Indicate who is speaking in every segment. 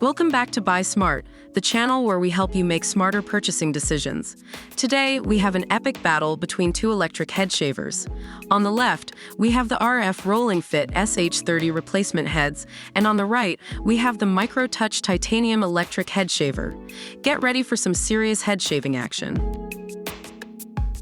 Speaker 1: Welcome back to Buy Smart, the channel where we help you make smarter purchasing decisions. Today, we have an epic battle between two electric head shavers. On the left, we have the RF Rolling Fit SH30 replacement heads, and on the right, we have the Microtouch titanium electric head shaver. Get ready for some serious head shaving action.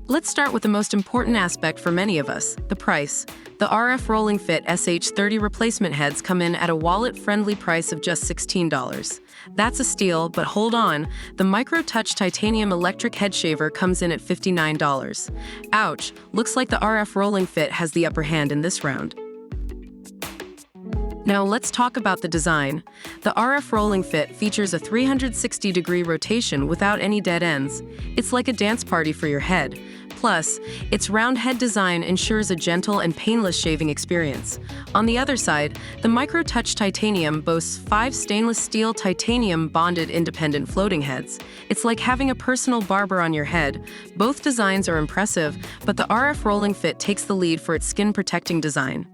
Speaker 1: Let's start with the most important aspect for many of us, the price. The RF Rolling Fit SH30 replacement heads come in at a wallet-friendly price of just $16. That's a steal, but hold on, the Microtouch titanium electric head shaver comes in at $59. Ouch, looks like the RF Rolling Fit has the upper hand in this round. Now let's talk about the design. The RF Rolling Fit features a 360-degree rotation without any dead ends. It's like a dance party for your head. Plus, its round head design ensures a gentle and painless shaving experience. On the other side, the Microtouch titanium boasts 5 stainless steel titanium bonded independent floating heads. It's like having a personal barber on your head. Both designs are impressive, but the RF Rolling Fit takes the lead for its skin-protecting design.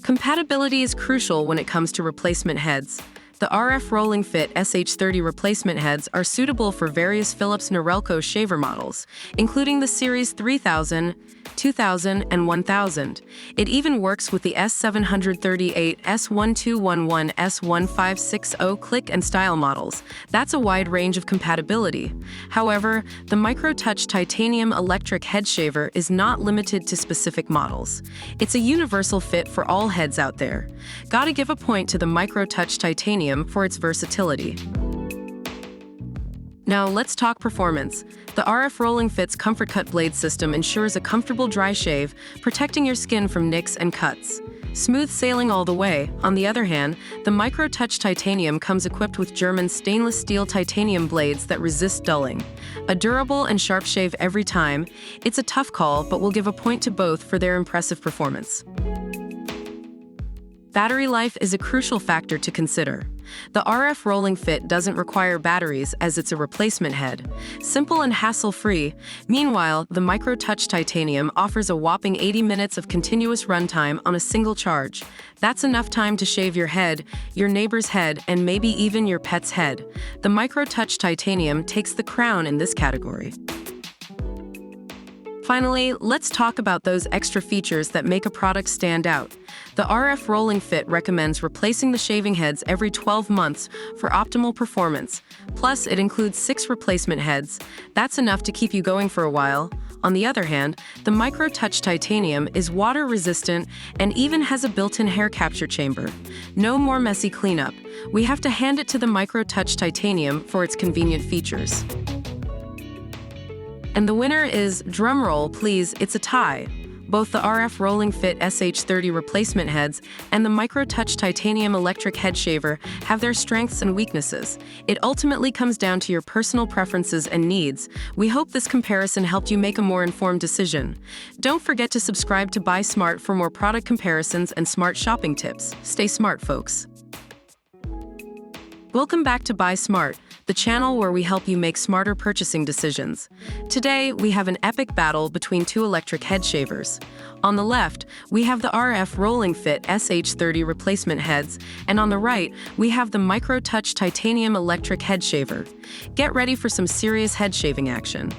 Speaker 1: Compatibility is crucial when it comes to replacement heads. The RF Rolling Fit SH30 replacement heads are suitable for various Philips Norelco shaver models, including the Series 3000, 2000, and 1000. It even works with the S738, S1211, S1560 click and style models. That's a wide range of compatibility. However, the Microtouch titanium electric head shaver is not limited to specific models. It's a universal fit for all heads out there. Gotta give a point to the Microtouch titanium for its versatility. Now let's talk performance. The RF Rolling Fit's ComfortCut Blade System ensures a comfortable dry shave, protecting your skin from nicks and cuts. Smooth sailing all the way. On the other hand, the Microtouch titanium comes equipped with German stainless steel titanium blades that resist dulling. A durable and sharp shave every time. It's a tough call, but we'll give a point to both for their impressive performance. Battery life is a crucial factor to consider. The RF Rolling Fit doesn't require batteries as it's a replacement head. Simple and hassle-free. Meanwhile, the Microtouch titanium offers a whopping 80 minutes of continuous runtime on a single charge. That's enough time to shave your head, your neighbor's head, and maybe even your pet's head. The Microtouch titanium takes the crown in this category. Finally, let's talk about those extra features that make a product stand out. The RF Rolling Fit recommends replacing the shaving heads every 12 months for optimal performance. Plus, it includes 6 replacement heads. That's enough to keep you going for a while. On the other hand, the Microtouch titanium is water-resistant and even has a built-in hair capture chamber. No more messy cleanup. We have to hand it to the Microtouch titanium for its convenient features. And the winner is, drumroll please, it's a tie. Both the RF Rolling Fit SH30 replacement heads and the Microtouch titanium electric head shaver have their strengths and weaknesses. It ultimately comes down to your personal preferences and needs. We hope this comparison helped you make a more informed decision. Don't forget to subscribe to Buy Smart for more product comparisons and smart shopping tips. Stay smart, folks. Welcome back to Buy Smart, the channel where we help you make smarter purchasing decisions. Today, we have an epic battle between two electric head shavers. On the left, we have the RF Rolling Fit SH30 replacement heads, and on the right, we have the Microtouch titanium electric head shaver. Get ready for some serious head shaving action.